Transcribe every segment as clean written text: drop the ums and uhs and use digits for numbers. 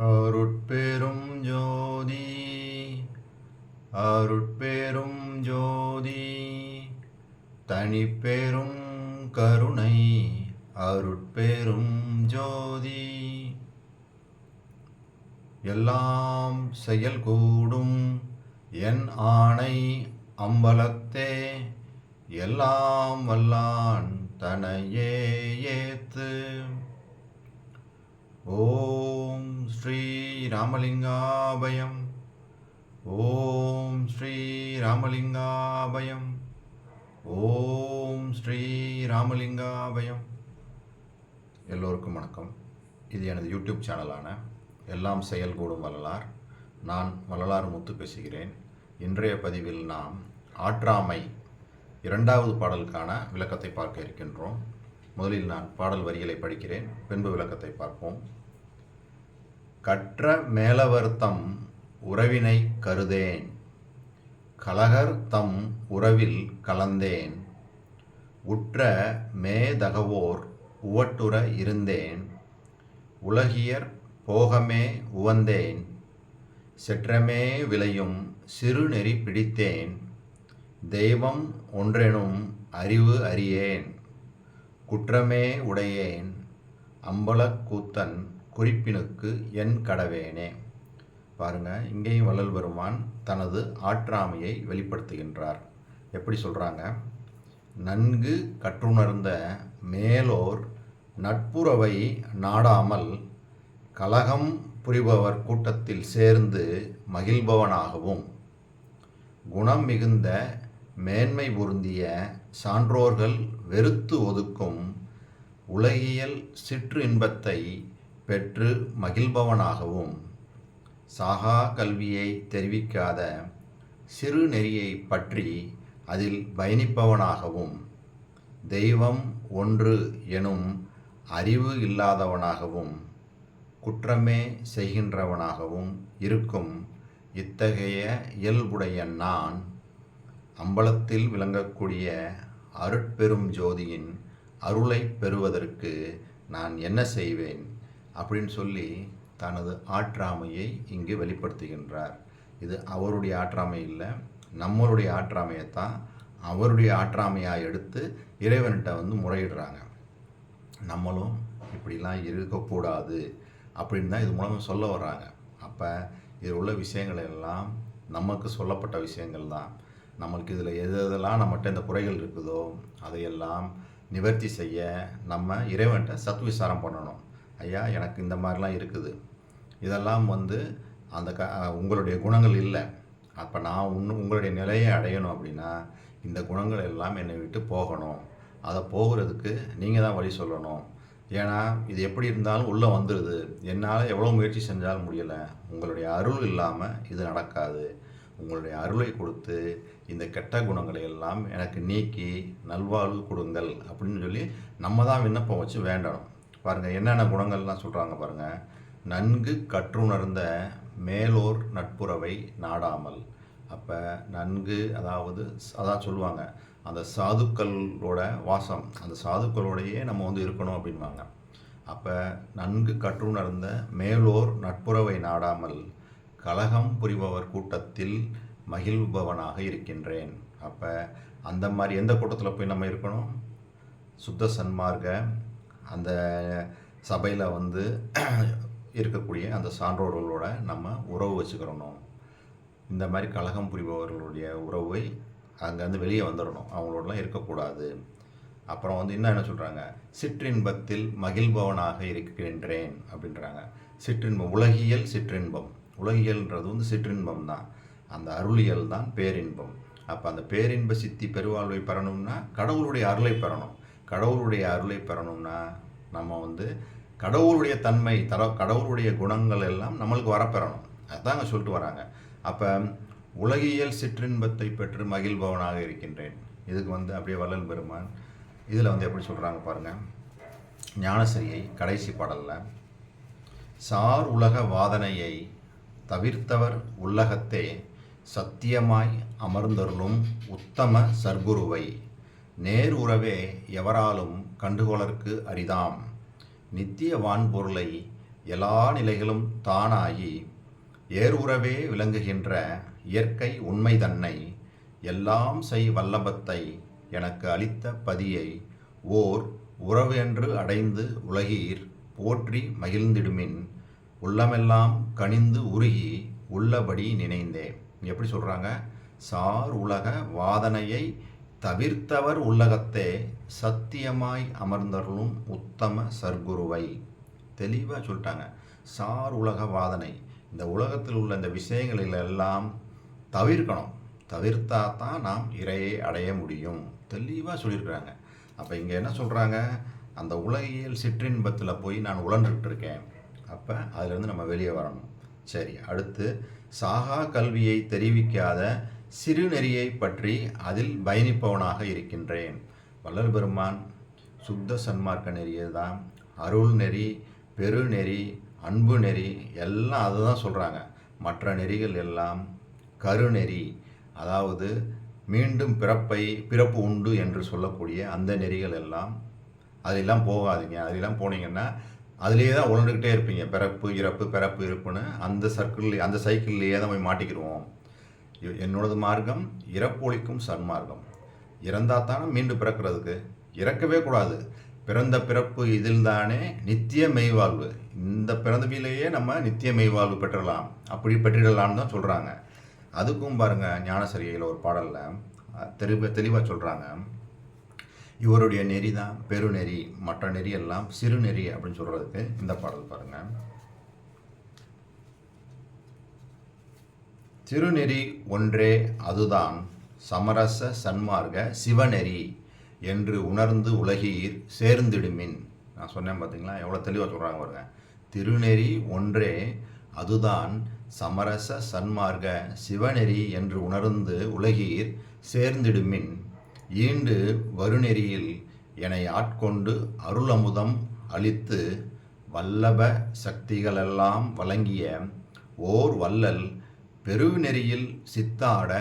அருட்பெரும் ஜோதி அருட்பெரும் ஜோதி தனிப்பெரும் கருணை அருட்பெரும் ஜோதி எல்லாம் செயல் கூடும் என் ஆணை அம்பலத்தே எல்லாம் வல்லான் தனையே ஏத்து. ஓம் ஸ்ரீ ராமலிங்காபயம். ஓம் ஸ்ரீ ராமலிங்காபயம். ஓம் ஸ்ரீ ராமலிங்காபயம். எல்லோருக்கும் வணக்கம். இது எனது யூடியூப் சேனலான எல்லாம் செயல் கூடும் வள்ளலார். நான் வள்ளலார் முத்து பேசுகிறேன். இன்றைய பதிவில் நாம் ஆற்றாமை இரண்டாவது பாடலுக்கான விளக்கத்தை பார்க்க இருக்கின்றோம். முதலில் நான் பாடல் வரிகளை படிக்கிறேன், பின்பு விளக்கத்தை பார்ப்போம். கற்ற மேலவர்த்தம் உறவினை கருதேன், கலகர் தம் உறவில் கலந்தேன், உற்ற மேதகவோர் உவட்டுற இருந்தேன், உலகியர் போகமே உவந்தேன், செற்றமே விளையும் சிறுநெறி பிடித்தேன், தெய்வம் ஒன்றெனும் அறிவு அறியேன், குற்றமே உடையேன் அம்பலக் கூத்தன் குறிப்பினுக்கு என் கடவேனே. பாருங்க, இங்கேயும் வள்ளல் பெருமான் தனது ஆற்றாமையை வெளிப்படுத்துகின்றார். எப்படி சொல்கிறாங்க? நன்கு கற்றுணர்ந்த மேலோர் நட்புறவை நாடாமல் கலகம் புரிபவர் கூட்டத்தில் சேர்ந்து மகிழ்பவனாகவும், குணம் மிகுந்த மேன்மை பொருந்திய சான்றோர்கள் வெறுத்து ஒதுக்கும் உலகியல் சிற்று இன்பத்தை பெற்று மகிழ்பவனாகவும், சாகா கல்வியை தெரிவிக்காத சிறு நெறியை பற்றி அதில் பயணிப்பவனாகவும், தெய்வம் ஒன்று எனும் அறிவு இல்லாதவனாகவும், குற்றமே செய்கின்றவனாகவும் இருக்கும் இத்தகைய இயல்புடைய நான் அம்பலத்தில் விளங்கக்கூடிய அருட்பெரும் ஜோதியின் அருளை பெறுவதற்கு நான் என்ன செய்வேன் அப்படின்னு சொல்லி தனது ஆற்றாமையை இங்கு வெளிப்படுத்துகின்றார். இது அவருடைய ஆற்றாமை இல்லை, நம்மளுடைய ஆற்றாமையைத்தான் அவருடைய ஆற்றாமையாக எடுத்து இறைவன்கிட்ட முறையிடுறாங்க. நம்மளும் இப்படிலாம் இருக்கக்கூடாது அப்படின்னு தான் இது மூலமாக சொல்ல வர்றாங்க. அப்போ இதில் உள்ள விஷயங்கள் எல்லாம் நமக்கு சொல்லப்பட்ட விஷயங்கள் தான். நம்மளுக்கு இதில் எதெல்லாம் நம்மகிட்ட இந்த குறைகள் இருக்குதோ அதையெல்லாம் நிவர்த்தி செய்ய நம்ம இறைவன்கிட்ட சத்விசாரம் பண்ணணும். ஐயா, எனக்கு இந்த மாதிரிலாம் இருக்குது, இதெல்லாம் அந்த உங்களுடைய குணங்கள் இல்லை, அப்போ நான் உங்களுடைய நிலையை அடையணும் அப்படின்னா இந்த குணங்கள் எல்லாம் என்னை விட்டு போகணும். அதை போகிறதுக்கு நீங்கள் தான் வழி சொல்லணும். ஏன்னா இது எப்படி இருந்தாலும் உள்ளே வந்துடுது, என்னால் எவ்வளோ முயற்சி செஞ்சாலும் முடியலை, உங்களுடைய அருள் இல்லாமல் இது நடக்காது. உங்களுடைய அருளை கொடுத்து இந்த கெட்ட குணங்களை எல்லாம் எனக்கு நீக்கி நல்வாழ்வு கொடுங்கள் அப்படின்னு சொல்லி நம்ம தான் விண்ணப்பம் வச்சு வேண்டணும். பாருங்கள், என்னென்ன குணங்கள்லாம் சொல்கிறாங்க பாருங்கள். நன்கு கற்றுணர்ந்த மேலோர் நட்புறவை நாடாமல். அப்போ நன்கு அதான் சொல்லுவாங்க, அந்த சாதுக்களோட வாசம், அந்த சாதுக்களோடையே நம்ம இருக்கணும் அப்படின்வாங்க. அப்போ நன்கு கற்றுணர்ந்த மேலோர் நட்புறவை நாடாமல் கலகம் புரிபவர் கூட்டத்தில் மகிழ்பவனாக இருக்கின்றேன். அப்போ அந்த மாதிரி எந்த கூட்டத்தில் போய் நம்ம இருக்கணும்? சுத்த சன்மார்க்க அந்த சபையில் இருக்கக்கூடிய அந்த சான்றோர்களோட நம்ம உறவு வச்சுக்கிறணும். இந்த மாதிரி கலகம் புரிபவர்களுடைய உறவை அங்கேருந்து வெளியே வந்துடணும், அவங்களோடலாம் இருக்கக்கூடாது. அப்புறம் என்ன சொல்கிறாங்க? சிற்றின்பத்தில் மகிழ்பவனாக இருக்கின்றேன் அப்படின்றாங்க. சிற்றின்பம், உலகியல் சிற்றின்பம். உலகியல்ன்றது சிற்றின்பம் தான், அந்த அருளியல் தான் பேரின்பம். அப்போ அந்த பேரின்ப சித்தி பெருவாழ்வை பெறணும்னா கடவுளுடைய அருளை பெறணும். கடவுளுடைய அருளை பெறணும்னா நம்ம கடவுளுடைய தன்மை கடவுளுடைய குணங்கள் எல்லாம் நம்மளுக்கு வரப்பெறணும். அதுதாங்க சொல்லிட்டு வராங்க. அப்போ உலகியல் சிற்றின்பத்தை பெற்று மகிழ்பவனாக இருக்கின்றேன். இதுக்கு அப்படியே வள்ளல் பெருமான் இதில் எப்படி சொல்கிறாங்க பாருங்கள். ஞானசரியை கடைசி பாடலில், சார் உலக வாதனையை தவிர்த்தவர் உள்ளகத்தே சத்தியமாய் அமர்ந்தருளும் உத்தம சர்க்குருவை நேர் உறவே எவராலும் கண்டுகொளற்கு அரிதாம், நித்திய வான்பொருளை எல்லா நிலைகளும் தானாகி ஏறுறவே விளங்குகின்ற இயற்கை உண்மை தன்னை எல்லாம் செய் வல்லபத்தை எனக்கு அளித்த பதியை ஓர் உறவு என்று அடைந்து உலகீர் போற்றி மகிழ்ந்திடுமின் உள்ளமெல்லாம் கனிந்து உருகி உள்ளபடி நினைந்தேன். எப்படி சொல்கிறாங்க? சார் உலக வாதனையை தவிர்த்தவர் உள்ளகத்தே சத்தியமாய் அமர்ந்தருளும் உத்தம சர்க்குருவை. தெளிவாக சொல்லிட்டாங்க. சார் உலக வாதனை, இந்த உலகத்தில் உள்ள இந்த விஷயங்களில் எல்லாம் தவிர்க்கணும். தவிர்த்தா தான் நாம் இறையை அடைய முடியும். தெளிவாக சொல்லியிருக்கிறாங்க. அப்போ இங்கே என்ன சொல்கிறாங்க? அந்த உலகியல் சிற்றின்பத்தில் போய் நான் உழந்துக்கிட்டு இருக்கேன். அப்போ அதிலேருந்து நம்ம வெளியே வரணும். சரி, அடுத்து சாகா கல்வியை தெரிவிக்காத சிறுநெறியை பற்றி அதில் பயணிப்பவனாக இருக்கின்றேன். வள்ளல் பெருமான் சுத்த சன்மார்க்க நெறியை தான், அருள் நெறி, பெருநெறி, அன்பு நெறி எல்லாம் அதை தான் சொல்கிறாங்க. மற்ற நெறிகள் எல்லாம் கருநெறி, அதாவது மீண்டும் பிறப்பு உண்டு என்று சொல்லக்கூடிய அந்த நெறிகள் எல்லாம் அதெல்லாம் போகாதீங்க. அதெல்லாம் போனீங்கன்னா அதிலேயே தான் உழந்துக்கிட்டே இருப்பீங்க. பிறப்பு இறப்பு பிறப்பு இருப்புன்னு அந்த சைக்கிள்லேயே தான் போய் மாட்டிக்கிடுவோம். என்னோடது மார்க்கம் இறப்பொழிக்கும் சன்மார்க்கம். இறந்தால் தானே மீண்டும் பிறக்கிறதுக்கு, இறக்கவே கூடாது. பிறந்த பிறப்பு இதில் தானே நித்திய மெய்வாழ்வு. இந்த பிறந்தவிலேயே நம்ம நித்திய மெய்வாழ்வு பெற்றலாம், அப்படி பெற்றிடலான்னு தான் சொல்கிறாங்க. அதுக்கும் பாருங்கள், ஞானசரிகையில் ஒரு பாடலில் தெளிவாக சொல்கிறாங்க. இவருடைய நெறி தான் பெருநெறி, மற்ற நெறி எல்லாம் சிறுநெறி அப்படின்னு சொல்கிறதுக்கு இந்த பாடல் பாருங்கள். சிறுநெறி ஒன்றே அதுதான் சமரச சன்மார்க்க சிவநெறி என்று உணர்ந்து உலகீர் சேர்ந்திடுமின். நான் சொன்னேன் பார்த்தீங்களா, எவ்வளோ தெளிவாக சொல்கிறாங்க பாருங்க. திருநெறி ஒன்றே அதுதான் சமரச சன்மார்க்க சிவநெறி என்று உணர்ந்து உலகீர் சேர்ந்திடுமின் ஈண்டு வருநெறியில் என்னை ஆட்கொண்டு அருளமுதம் அளித்து வல்லப சக்திகளெல்லாம் வழங்கிய ஓர் வள்ளல் பெருநெறியில் சித்தாட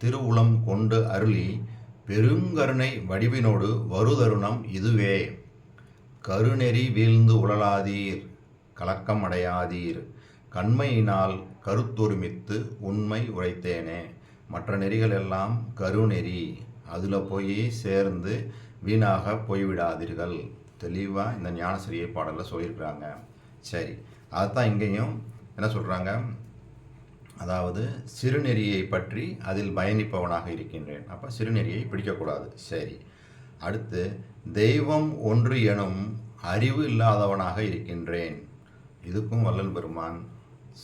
திருவுளம் கொண்டு அருளி பெருங்கருணை வடிவினோடு வருதருணம் இதுவே. கருநெறி வீழ்ந்து உழலாதீர், கலக்கம் அடையாதீர், கண்மையினால் கருத்தொருமித்து உண்மை உரைத்தேனே. மற்ற நெறிகள் எல்லாம் கருநெறி, அதில் போய் சேர்ந்து வீணாக போய்விடாதீர்கள். தெளிவாக இந்த ஞானசரியை பாடலில் சொல்லியிருக்கிறாங்க. சரி, அதுதான் இங்கேயும் என்ன சொல்கிறாங்க? அதாவது சிறுநெறியை பற்றி அதில் பயணிப்பவனாக இருக்கின்றேன். அப்போ சிறுநெறியை பிடிக்கக்கூடாது. சரி, அடுத்து தெய்வம் ஒன்று எனும் அறிவு இல்லாதவனாக இருக்கின்றேன். இதுக்கும் வள்ளல் பெருமான்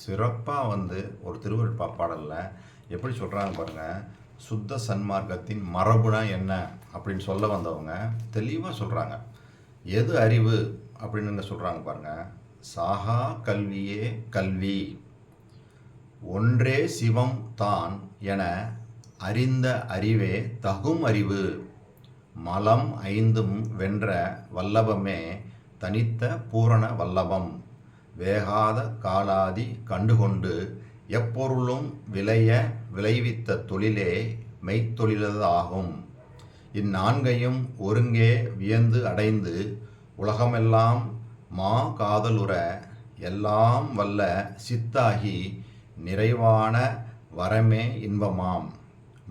சிறப்பாக ஒரு திருவருட்பா பாடலில் எப்படி சொல்கிறாங்க பாருங்கள். சுத்த சன்மார்க்கத்தின் மரபுனா என்ன அப்படின்னு சொல்ல வந்தவங்க தெளிவாக சொல்கிறாங்க. எது அறிவு அப்படின்னு சொல்கிறாங்க பாருங்கள். சாகா கல்வியே கல்வி, ஒன்றே சிவம் தான் என அறிந்த அறிவே தகும் அறிவு, மலம் ஐந்தும் வென்ற வல்லபமே தனித்த பூரண வல்லபம், வேகாத காலாதி கண்டுகொண்டு எப்பொருளும் விளைவித்த தொழிலே மெய்த்தொழிலதாகும். இந்நான்கையும் ஒருங்கே வியந்து அடைந்து உலகமெல்லாம் மா காதலுற எல்லாம் வல்ல சித்தாகி நிறைவான வரமே இன்பமாம்.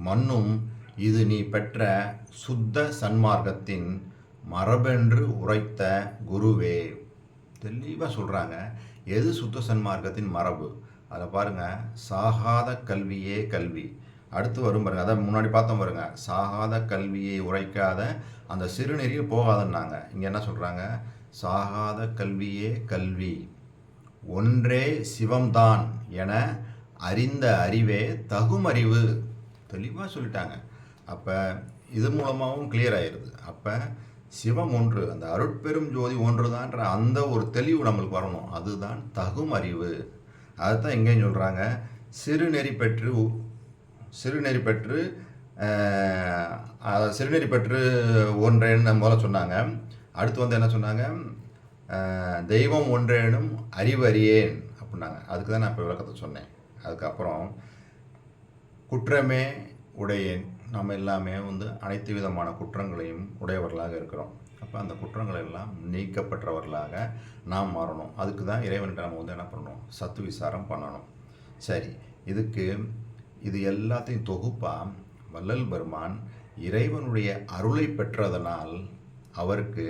மன்னும் இது நீ பெற்ற சுத்த சன்மார்க்கத்தின் மரபென்று உரைத்த குருவே. தெளிவாக சொல்கிறாங்க. எது சுத்த சன்மார்க்கத்தின் மரபு? அதை பாருங்கள். சாகாத கல்வியே கல்வி. அடுத்து வரும் பாருங்கள், அதை முன்னாடி பார்த்தோம் பாருங்க. சாகாத கல்வியை உரைக்காத அந்த சிறுநெறியில் போகாதன்னாங்க. இங்கே என்ன சொல்கிறாங்க? சாகாத கல்வியே கல்வி, ஒன்றே சிவம்தான் என அறிந்த அறிவே தகும் அறிவு. தெளிவாக சொல்லிட்டாங்க. அப்போ இது மூலமாகவும் கிளியர் ஆயிடுது. அப்போ சிவம் ஒன்று, அந்த அருட்பெரும் ஜோதி ஒன்று தான்ற அந்த ஒரு தெளிவு நம்மளுக்கு வரணும். அதுதான் தகும் அறிவு. அதுதான் எங்கேயும் சொல்கிறாங்க. சிறுநெறி பெற்று ஒன்றேன்னு முதல்ல சொன்னாங்க. அடுத்து என்ன சொன்னாங்க? தெய்வம் ஒன்றேனும் அறிவு அறியேன் அப்படின்னாங்க. அதுக்கு தான் நான் இப்போ விளக்கத்தை சொன்னேன். அதுக்கப்புறம் குற்றமே உடையேன். நம்ம எல்லாமே அனைத்து விதமான குற்றங்களையும் உடையவர்களாக இருக்கிறோம். அப்போ அந்த குற்றங்கள் எல்லாம் நீக்கப்பட்டவர்களாக நாம் மாறணும். அதுக்கு தான் இறைவன்கிட்ட நம்ம வந்து என்ன பண்ணணும், சத்து விசாரம் பண்ணணும். சரி, இது எல்லாத்தையும் தொகுப்பாக வள்ளல் பெருமான் இறைவனுடைய அருளை பெற்றதனால் அவருக்கு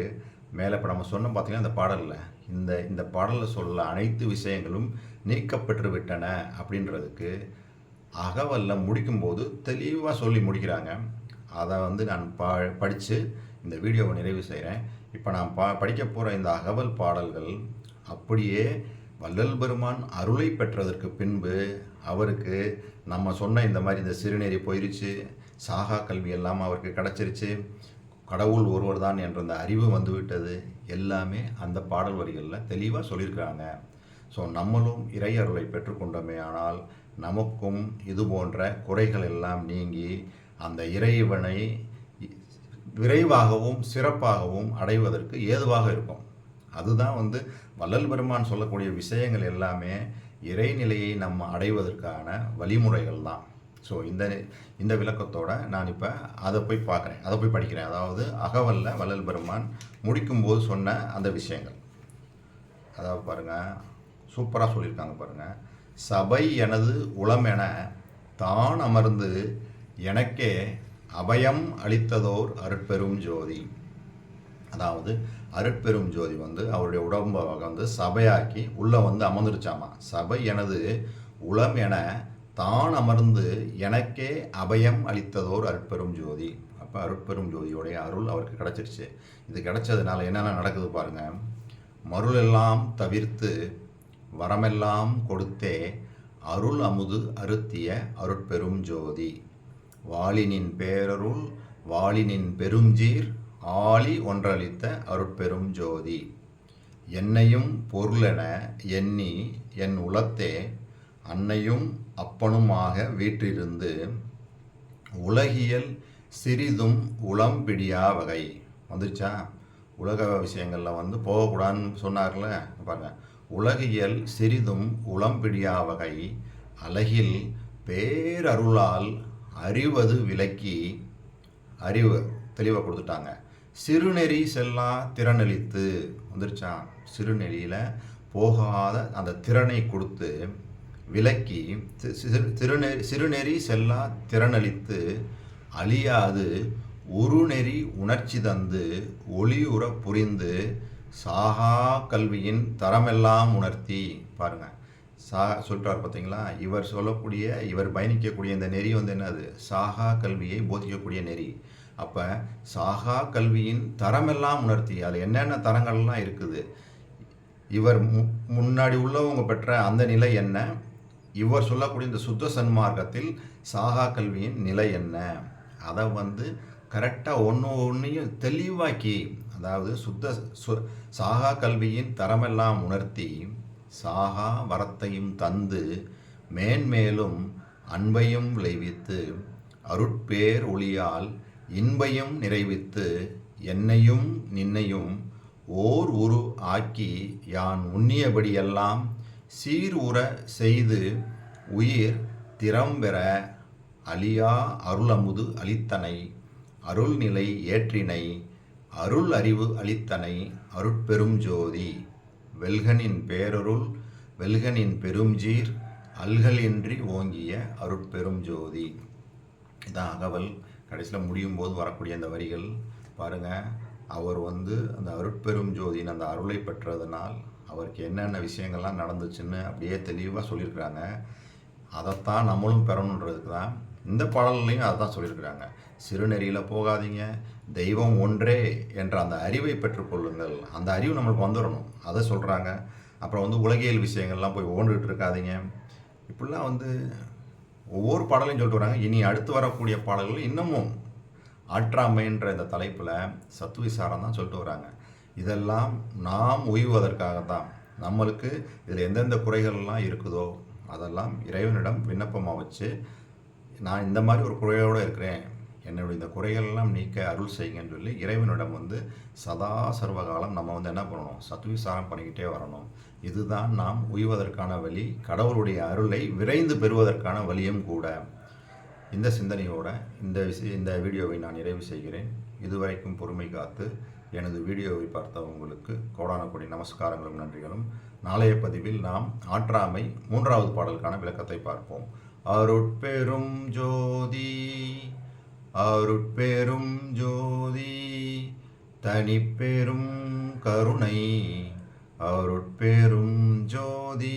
மேலே இப்போ நம்ம சொன்னோம் பார்த்தீங்கன்னா இந்த பாடலில் இந்த பாடலில் சொல்ல அனைத்து விஷயங்களும் நீக்கப்பட்டு விட்டன அப்படின்றதுக்கு அகவல்ல முடிக்கும்போது தெளிவாக சொல்லி முடிக்கிறாங்க. அதை வந்து நான் படித்து இந்த வீடியோவை நிறைவு செய்கிறேன். இப்போ நான் படிக்க போகிற இந்த அகவல் பாடல்கள் அப்படியே வள்ளல் பெருமான் அருளை பெற்றதற்கு பின்பு அவருக்கு நம்ம சொன்ன இந்த மாதிரி இந்த சிறுநெறி போயிருச்சு, சாகா கல்வி எல்லாம் அவருக்கு கிடச்சிருச்சு, கடவுள் ஒருவர் தான் என்ற அந்த அறிவு வந்துவிட்டது, எல்லாமே அந்த பாடல் வரிகளில் தெளிவாக சொல்லியிருக்கிறாங்க. ஸோ நம்மளும் இறை அருளை பெற்றுக்கொண்டோமே ஆனால் நமக்கும் இது போன்ற குறைகள் எல்லாம் நீங்கி அந்த இறைவனை விரைவாகவும் சிறப்பாகவும் அடைவதற்கு ஏதுவாக இருக்கும். அதுதான் வந்து வள்ளல் பெருமான் சொல்லக்கூடிய விஷயங்கள் எல்லாமே இறைநிலையை நம்ம அடைவதற்கான வழிமுறைகள் தான். ஸோ இந்த விளக்கத்தோடு நான் இப்போ அதை போய் பார்க்குறேன், அதை போய் படிக்கிறேன். அதாவது அகவல்ல வள்ளல் பெருமான் முடிக்கும்போது சொன்ன அந்த விஷயங்கள். அதாவது பாருங்கள், சூப்பராக சொல்லியிருக்காங்க பாருங்கள். சபை எனது உளமென தான் அமர்ந்து எனக்கே அபயம் அளித்ததோர் அருட்பெரும் ஜோதி. அதாவது அருட்பெரும் ஜோதி வந்து அவருடைய உடம்பை வந்து சபையாக்கி உள்ளே வந்து அமர்ந்துருச்சாமா. சபை எனது உளம் என தான் அமர்ந்து எனக்கே அபயம் அளித்ததோர் அருட்பெரும் ஜோதி. அப்போ அருட்பெரும் ஜோதியோடைய அருள் அவருக்கு கிடச்சிருச்சு. இது கிடைச்சதுனால என்னென்ன நடக்குது பாருங்கள். மருளெல்லாம் தவிர்த்து வரமெல்லாம் கொடுத்தே அருள் அமுது அருத்திய அருட்பெரும் ஜோதி. வாளினின் பேரருள் வாளினின் பெருஞ்சீர் ஆழி ஒன்றளித்த அருட்பெரும் ஜோதி. என்னையும் பொருளென எண்ணி என் உளத்தே அன்னையும் அப்பனுமாக வீற்றிருந்து உலகியல் சிறிதும் உளம் பிடியா வகை. வந்துச்சா? உலக விஷயங்களில் வந்து போகக்கூடாதுன்னு சொன்னார்ல பாருங்க. உலகியல் சிறிதும் உளம் பிடியா வகை அழகில் பேரருளால் அறிவது விலக்கி, அறிவு தெளிவாக கொடுத்துட்டாங்க. சிறுநெறி செல்லா திறனளித்து. வந்துருச்சா? சிறுநெறியில் போகாத அந்த திறனை கொடுத்து விலக்கி, சிறுநெறி செல்லா திறனளித்து அழியாது உருநெறி உணர்ச்சி தந்து ஒளியுற புரிந்து சாகா கல்வியின் தரமெல்லாம் உணர்த்தி. பாருங்க, சொல்லிட்டார் பார்த்தீங்களா? இவர் பயணிக்கக்கூடிய இந்த நெறி வந்து என்னது? சாகா கல்வியை போதிக்கக்கூடிய நெறி. அப்போ சாகா கல்வியின் தரமெல்லாம் உணர்த்தி, அதில் என்னென்ன தரங்கள்லாம் இருக்குது, இவர் முன்னாடி உள்ளவங்க பெற்ற அந்த நிலை என்ன, இவர் சொல்லக்கூடிய இந்த சுத்த சன்மார்க்கத்தில் சாகா கல்வியின் நிலை என்ன, அதை வந்து கரெக்டாக ஒன்றையும் தெளிவாக்கி, அதாவது சாகா கல்வியின் தரமெல்லாம் உணர்த்தி சாகா வரத்தையும் தந்து மேன்மேலும் அன்பையும் விளைவித்து அருட்பேர் ஒளியால் இன்பையும் நிறைவித்து என்னையும் நின்னையும் ஓர் உரு ஆக்கி யான் உண்ணியபடியெல்லாம் சீர் உற செய்து உயிர் திறம்பெற அழியா அருளமுது அளித்தனை அருள்நிலை ஏற்றினை அருள் அறிவு அளித்தனை அருட்பெரும் ஜோதி. வெல்கனின் பேரருள் வெல்கனின் பெருஞ்சீர் அல்களின்றி ஓங்கிய அருட்பெரும் ஜோதி. இதான் அகவல். கடைசியில் முடியும் போது வரக்கூடிய அந்த வரிகள் பாருங்கள். அவர் வந்து அந்த அருட்பெரும் ஜோதியின் அந்த அருளை பெற்றதுனால் அவருக்கு என்னென்ன விஷயங்கள்லாம் நடந்துச்சுன்னு அப்படியே தெளிவாக சொல்லியிருக்கிறாங்க. அதைத்தான் நம்மளும் பெறணுன்றதுக்கு தான் இந்த பாடல்லையும் அதை தான் சொல்லியிருக்கிறாங்க. சிறுநெறியில் போகாதீங்க, தெய்வம் ஒன்றே என்ற அந்த அறிவை பெற்றுக்கொள்ளுங்கள். அந்த அறிவு நம்மளுக்கு வந்துடணும், அதை சொல்கிறாங்க. அப்புறம் வந்து உலகியல் விஷயங்கள்லாம் போய் ஓண்டுகிட்டு இருக்காதீங்க. இப்படிலாம் வந்து ஒவ்வொரு பாடலையும் சொல்லிட்டு வராங்க. இனி அடுத்து வரக்கூடிய பாடல்கள் இன்னமும் ஆற்றாமைன்ற இந்த தலைப்பில் சத்துவிசாரம் தான் சொல்லிட்டு வராங்க. இதெல்லாம் நாம் உய்வதற்காகத்தான். நம்மளுக்கு இதில் எந்தெந்த குறைகள்லாம் இருக்குதோ அதெல்லாம் இறைவனிடம் விண்ணப்பமாக வச்சு, நான் இந்த மாதிரி ஒரு குறையோடு இருக்கிறேன், என்னுடைய இந்த குறைகள்லாம் நீக்க அருள் செய்யுங்கன்னு சொல்லி இறைவனிடம் வந்து சதா சர்வகாலம் நம்ம வந்து என்ன பண்ணணும்? சத்துவிசாரம் பண்ணிக்கிட்டே வரணும். இதுதான் நாம் உய்வதற்கான வழி, கடவுளுடைய அருளை விரைந்து பெறுவதற்கான வழியும் கூட. இந்த சிந்தனையோட இந்த வீடியோவை நான் நிறைவு செய்கிறேன். இதுவரைக்கும் பொறுமை காத்து எனது வீடியோவை பார்த்த உங்களுக்கு கோடான கோடி நமஸ்காரங்களும் நன்றிகளும். நாளைய பதிவில் நாம் ஆற்றாமை 3வது பாடலுக்கான விளக்கத்தை பார்ப்போம். அருட்பெரும் ஜோதி அருட்பெரும் ஜோதி தனிப்பெரும் கருணை அருட்பெரும் ஜோதி